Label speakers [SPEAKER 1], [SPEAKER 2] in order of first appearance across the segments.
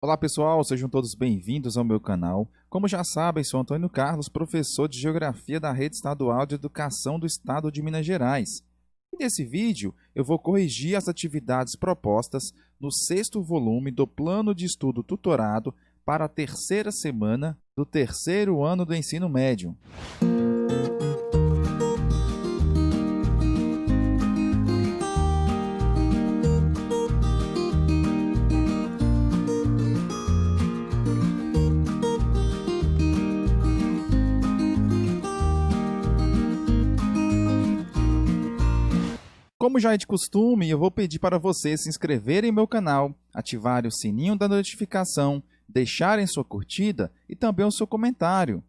[SPEAKER 1] Olá pessoal, sejam todos bem-vindos ao meu canal. Como já sabem, sou Antônio Carlos, professor de Geografia da Rede Estadual de Educação do Estado de Minas Gerais. E nesse vídeo eu vou corrigir as atividades propostas no sexto volume do Plano de Estudo Tutorado para a terceira semana do terceiro ano do ensino médio. Como já é de costume, eu vou pedir para vocês se inscreverem em meu canal, ativarem o sininho da notificação, deixarem sua curtida e também o seu comentário.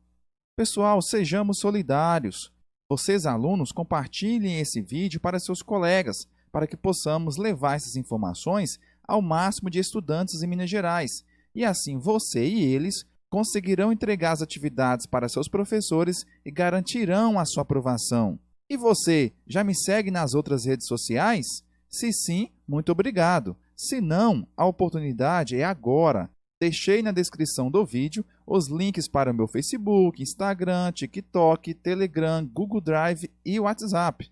[SPEAKER 1] Pessoal, sejamos solidários. Vocês, alunos, compartilhem esse vídeo para seus colegas, para que possamos levar essas informações ao máximo de estudantes em Minas Gerais. E assim você e eles conseguirão entregar as atividades para seus professores e garantirão a sua aprovação. E você, já me segue nas outras redes sociais? Se sim, muito obrigado. Se não, a oportunidade é agora. Deixei na descrição do vídeo os links para o meu Facebook, Instagram, TikTok, Telegram, Google Drive e WhatsApp.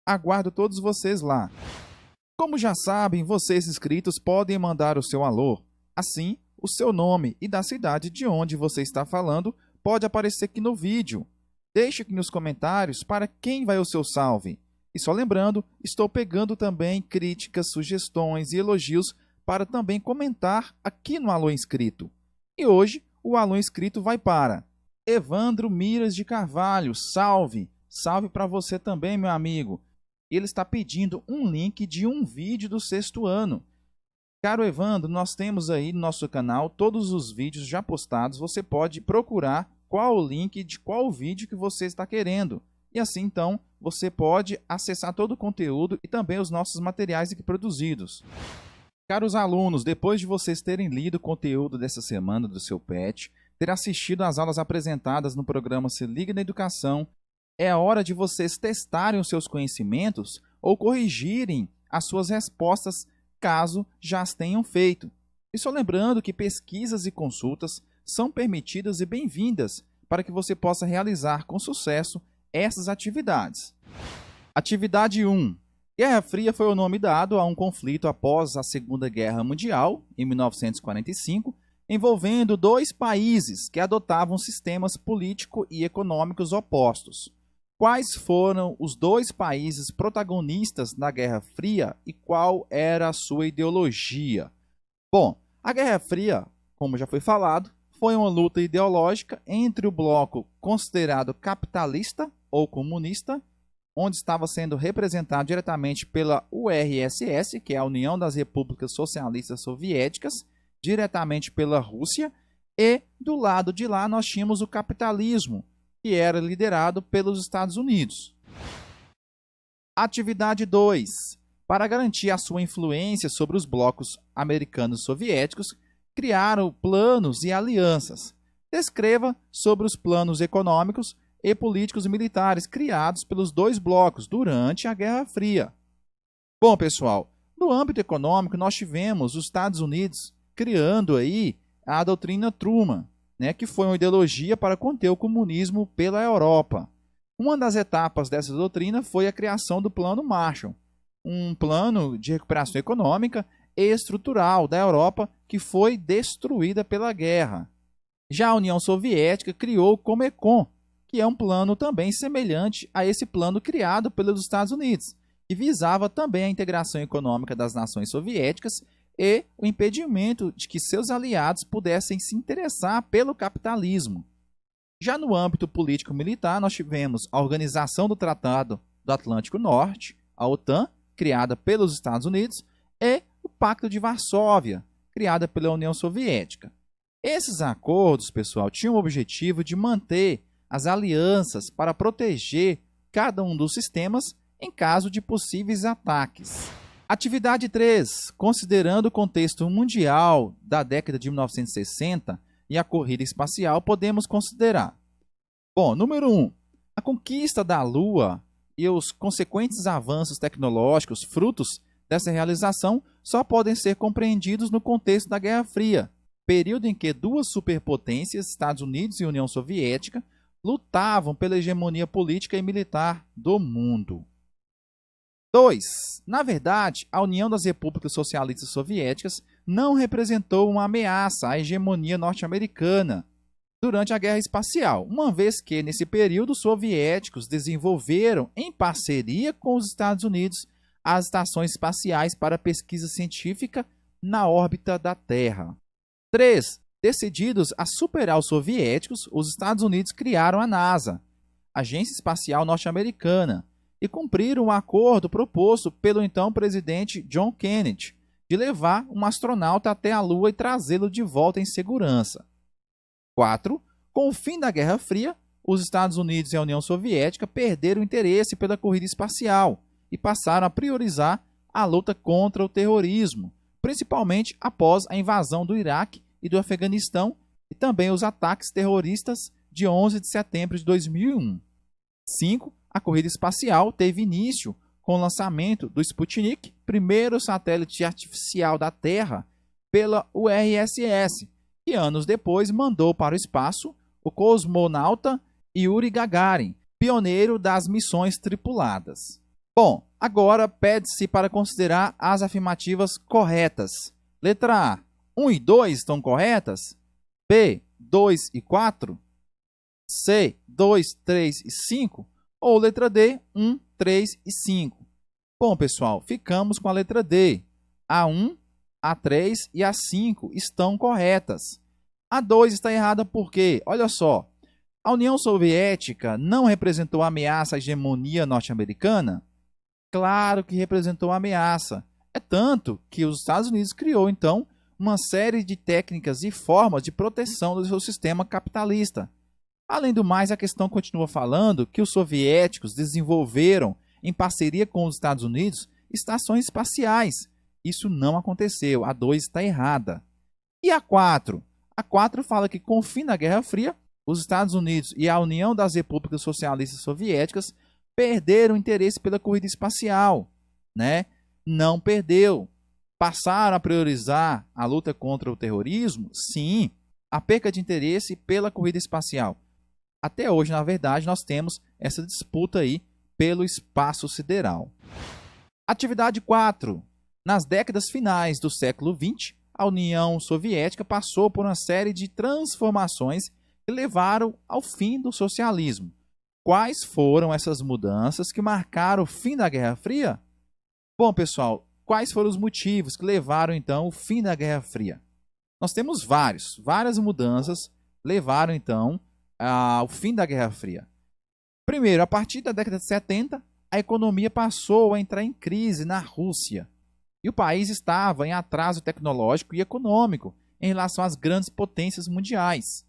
[SPEAKER 1] Aguardo todos vocês lá. Como já sabem, vocês inscritos podem mandar o seu alô. Assim, o seu nome e da cidade de onde você está falando pode aparecer aqui no vídeo. Deixe aqui nos comentários para quem vai o seu salve. E só lembrando, estou pegando também críticas, sugestões e elogios para também comentar aqui no Alô Inscrito. E hoje, o Alô Inscrito vai para Evandro Miras de Carvalho. Salve! Salve para você também, meu amigo. Ele está pedindo um link de um vídeo do sexto ano. Caro Evandro, nós temos aí no nosso canal todos os vídeos já postados. Você pode procurar qual o link de qual vídeo que você está querendo. E assim, então, você pode acessar todo o conteúdo e também os nossos materiais aqui produzidos. Caros alunos, depois de vocês terem lido o conteúdo dessa semana do seu PET, ter assistido às aulas apresentadas no programa Se Liga na Educação, é a hora de vocês testarem os seus conhecimentos ou corrigirem as suas respostas caso já as tenham feito. E só lembrando que pesquisas e consultas são permitidas e bem-vindas para que você possa realizar com sucesso essas atividades. Atividade 1. Guerra Fria foi o nome dado a um conflito após a Segunda Guerra Mundial, em 1945, envolvendo dois países que adotavam sistemas político e econômicos opostos. Quais foram os dois países protagonistas da Guerra Fria e qual era a sua ideologia? Bom, a Guerra Fria, como já foi falado, foi uma luta ideológica entre o bloco considerado capitalista ou comunista, onde estava sendo representado diretamente pela URSS, que é a União das Repúblicas Socialistas Soviéticas, diretamente pela Rússia, e do lado de lá nós tínhamos o capitalismo, que era liderado pelos Estados Unidos. Atividade 2. Para garantir a sua influência sobre os blocos americanos e soviéticos, criaram planos e alianças. Descreva sobre os planos econômicos e políticos militares criados pelos dois blocos durante a Guerra Fria. Bom, pessoal, no âmbito econômico nós tivemos os Estados Unidos criando aí a doutrina Truman, que foi uma ideologia para conter o comunismo pela Europa. Uma das etapas dessa doutrina foi a criação do Plano Marshall, um plano de recuperação econômica e estrutural da Europa que foi destruída pela guerra. Já a União Soviética criou o Comecon, que é um plano também semelhante a esse plano criado pelos Estados Unidos, que visava também a integração econômica das nações soviéticas e o impedimento de que seus aliados pudessem se interessar pelo capitalismo. Já no âmbito político-militar, nós tivemos a Organização do Tratado do Atlântico Norte, a OTAN, criada pelos Estados Unidos, e o Pacto de Varsóvia, criada pela União Soviética. Esses acordos, pessoal, tinham o objetivo de manter as alianças para proteger cada um dos sistemas em caso de possíveis ataques. Atividade 3. Considerando o contexto mundial da década de 1960 e a corrida espacial, podemos considerar. Bom, número 1. A conquista da Lua e os consequentes avanços tecnológicos frutos dessa realização só podem ser compreendidos no contexto da Guerra Fria, período em que duas superpotências, Estados Unidos e União Soviética, lutavam pela hegemonia política e militar do mundo. 2. Na verdade, a União das Repúblicas Socialistas Soviéticas não representou uma ameaça à hegemonia norte-americana durante a Guerra Espacial, uma vez que, nesse período, os soviéticos desenvolveram, em parceria com os Estados Unidos, as estações espaciais para pesquisa científica na órbita da Terra. 3. Decididos a superar os soviéticos, os Estados Unidos criaram a NASA, Agência Espacial Norte-Americana, e cumpriram o acordo proposto pelo então presidente John Kennedy de levar um astronauta até a Lua e trazê-lo de volta em segurança. 4. Com o fim da Guerra Fria, os Estados Unidos e a União Soviética perderam o interesse pela corrida espacial e passaram a priorizar a luta contra o terrorismo, principalmente após a invasão do Iraque e do Afeganistão e também os ataques terroristas de 11 de setembro de 2001. 5. A corrida espacial teve início com o lançamento do Sputnik, primeiro satélite artificial da Terra, pela URSS, que anos depois mandou para o espaço o cosmonauta Yuri Gagarin, pioneiro das missões tripuladas. Bom, agora pede-se para considerar as afirmativas corretas. Letra A, 1 e 2 estão corretas? B, 2 e 4? C, 2, 3 e 5? Ou letra D, 1, 3 e 5? Bom, pessoal, ficamos com a letra D. A 1, a 3 e a 5 estão corretas. A 2 está errada porque, olha só, a União Soviética não representou ameaça à hegemonia norte-americana? Claro que representou ameaça. É tanto que os Estados Unidos criou, então, uma série de técnicas e formas de proteção do seu sistema capitalista. Além do mais, a questão continua falando que os soviéticos desenvolveram, em parceria com os Estados Unidos, estações espaciais. Isso não aconteceu. A 2 está errada. E a 4? A 4 fala que, com o fim da Guerra Fria, os Estados Unidos e a União das Repúblicas Socialistas Soviéticas perderam o interesse pela corrida espacial, né? Não perdeu. Passaram a priorizar a luta contra o terrorismo? Sim. A perca de interesse pela corrida espacial. Até hoje, na verdade, nós temos essa disputa aí pelo espaço sideral. Atividade 4. Nas décadas finais do século XX, a União Soviética passou por uma série de transformações que levaram ao fim do socialismo. Quais foram essas mudanças que marcaram o fim da Guerra Fria? Bom, pessoal, quais foram os motivos que levaram, então, ao fim da Guerra Fria? Nós temos várias mudanças levaram, então, ao fim da Guerra Fria. Primeiro, a partir da década de 70, a economia passou a entrar em crise na Rússia. E o país estava em atraso tecnológico e econômico em relação às grandes potências mundiais.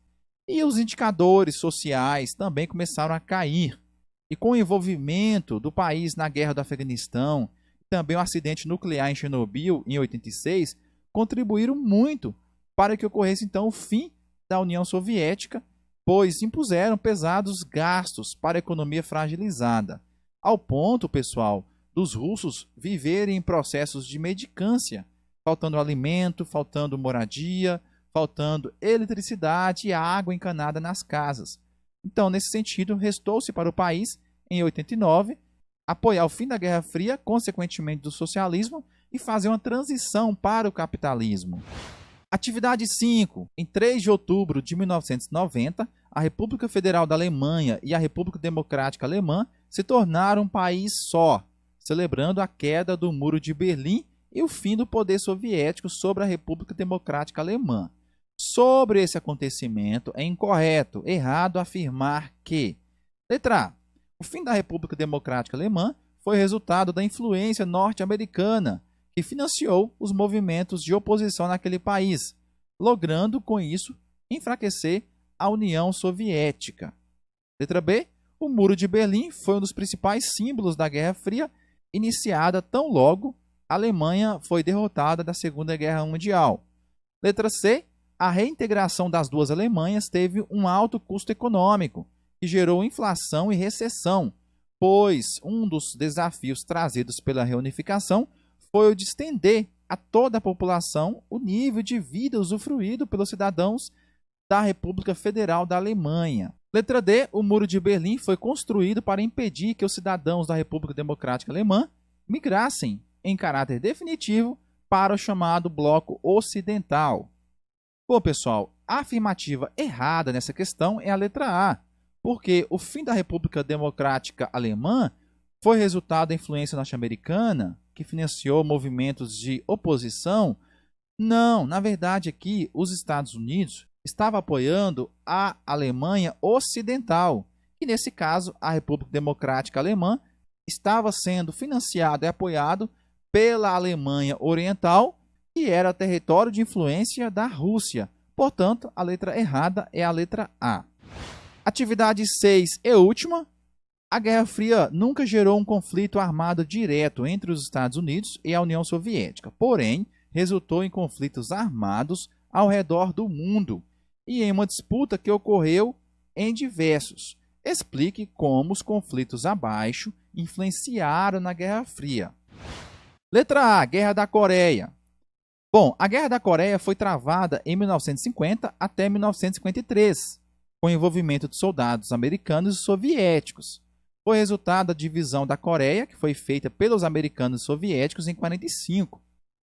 [SPEAKER 1] E os indicadores sociais também começaram a cair. E com o envolvimento do país na guerra do Afeganistão, e também o acidente nuclear em Chernobyl em 86, contribuíram muito para que ocorresse então o fim da União Soviética, pois impuseram pesados gastos para a economia fragilizada, ao ponto, pessoal, dos russos viverem em processos de mendicância, faltando alimento, faltando moradia, faltando eletricidade e água encanada nas casas. Então, nesse sentido, restou-se para o país, em 89, apoiar o fim da Guerra Fria, consequentemente do socialismo, e fazer uma transição para o capitalismo. Atividade 5. Em 3 de outubro de 1990, a República Federal da Alemanha e a República Democrática Alemã se tornaram um país só, celebrando a queda do Muro de Berlim e o fim do poder soviético sobre a República Democrática Alemã. Sobre esse acontecimento, é errado afirmar que: letra A. O fim da República Democrática Alemã foi resultado da influência norte-americana, que financiou os movimentos de oposição naquele país, logrando, com isso, enfraquecer a União Soviética. Letra B. O Muro de Berlim foi um dos principais símbolos da Guerra Fria, iniciada tão logo a Alemanha foi derrotada da Segunda Guerra Mundial. Letra C. A reintegração das duas Alemanhas teve um alto custo econômico, que gerou inflação e recessão, pois um dos desafios trazidos pela reunificação foi o de estender a toda a população o nível de vida usufruído pelos cidadãos da República Federal da Alemanha. Letra D. O Muro de Berlim foi construído para impedir que os cidadãos da República Democrática Alemã migrassem em caráter definitivo para o chamado Bloco Ocidental. Bom, pessoal, a afirmativa errada nessa questão é a letra A, porque o fim da República Democrática Alemã foi resultado da influência norte-americana, que financiou movimentos de oposição. Não, na verdade aqui os Estados Unidos estavam apoiando a Alemanha Ocidental, e nesse caso a República Democrática Alemã estava sendo financiado e apoiado pela Alemanha Oriental, que era território de influência da Rússia. Portanto, a letra errada é a letra A. Atividade 6 e última. A Guerra Fria nunca gerou um conflito armado direto entre os Estados Unidos e a União Soviética, porém, resultou em conflitos armados ao redor do mundo e em uma disputa que ocorreu em diversos. Explique como os conflitos abaixo influenciaram na Guerra Fria. Letra A. Guerra da Coreia. Bom, a Guerra da Coreia foi travada em 1950 até 1953, com o envolvimento de soldados americanos e soviéticos. Foi resultado da divisão da Coreia, que foi feita pelos americanos e soviéticos em 1945.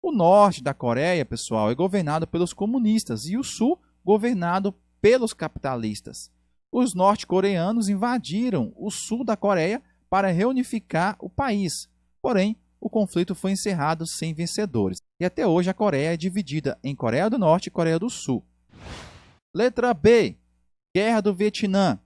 [SPEAKER 1] O norte da Coreia, pessoal, é governado pelos comunistas e o sul governado pelos capitalistas. Os norte-coreanos invadiram o sul da Coreia para reunificar o país. Porém, o conflito foi encerrado sem vencedores. E até hoje a Coreia é dividida em Coreia do Norte e Coreia do Sul. Letra B. Guerra do Vietnã.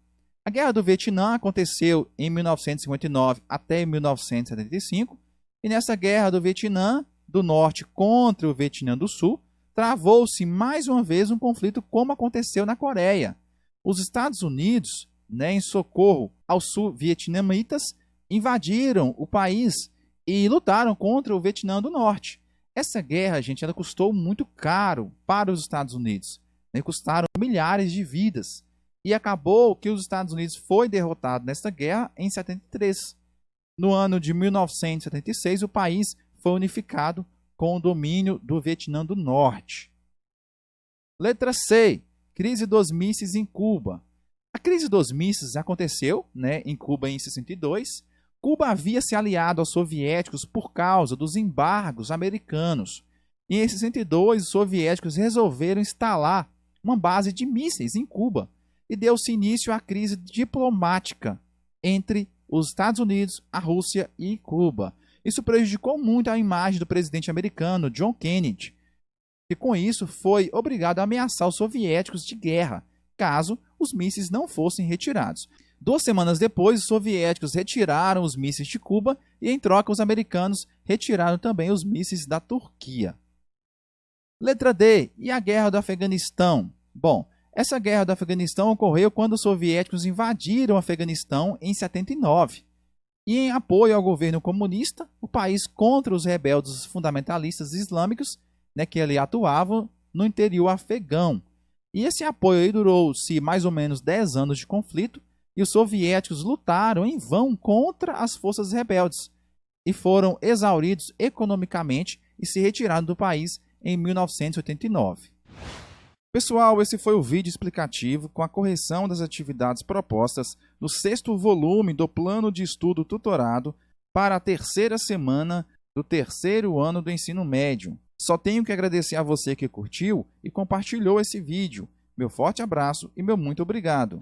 [SPEAKER 1] A Guerra do Vietnã aconteceu em 1959 até 1975. E nessa Guerra do Vietnã do Norte contra o Vietnã do Sul, travou-se mais uma vez um conflito como aconteceu na Coreia. Os Estados Unidos, em socorro aos sul-vietnamitas, invadiram o país e lutaram contra o Vietnã do Norte. Essa guerra, gente, ela custou muito caro para os Estados Unidos. Custaram milhares de vidas. E acabou que os Estados Unidos foi derrotado nessa guerra em 73. No ano de 1976, o país foi unificado com o domínio do Vietnã do Norte. Letra C. Crise dos mísseis em Cuba. A crise dos mísseis aconteceu em Cuba em 62. Cuba havia se aliado aos soviéticos por causa dos embargos americanos. E em 62, os soviéticos resolveram instalar uma base de mísseis em Cuba e deu-se início à crise diplomática entre os Estados Unidos, a Rússia e Cuba. Isso prejudicou muito a imagem do presidente americano John Kennedy, que com isso foi obrigado a ameaçar os soviéticos de guerra, caso os mísseis não fossem retirados. 2 semanas depois, os soviéticos retiraram os mísseis de Cuba e, em troca, os americanos retiraram também os mísseis da Turquia. Letra D. E a Guerra do Afeganistão? Bom, essa Guerra do Afeganistão ocorreu quando os soviéticos invadiram o Afeganistão em 79. E em apoio ao governo comunista, o país contra os rebeldes fundamentalistas islâmicos, que ali atuavam no interior afegão. E esse apoio aí durou-se mais ou menos 10 anos de conflito, e os soviéticos lutaram em vão contra as forças rebeldes e foram exauridos economicamente e se retiraram do país em 1989. Pessoal, esse foi o vídeo explicativo com a correção das atividades propostas no 6º volume do Plano de Estudo Tutorado para a 3ª semana do 3º ano do ensino médio. Só tenho que agradecer a você que curtiu e compartilhou esse vídeo. Meu forte abraço e meu muito obrigado.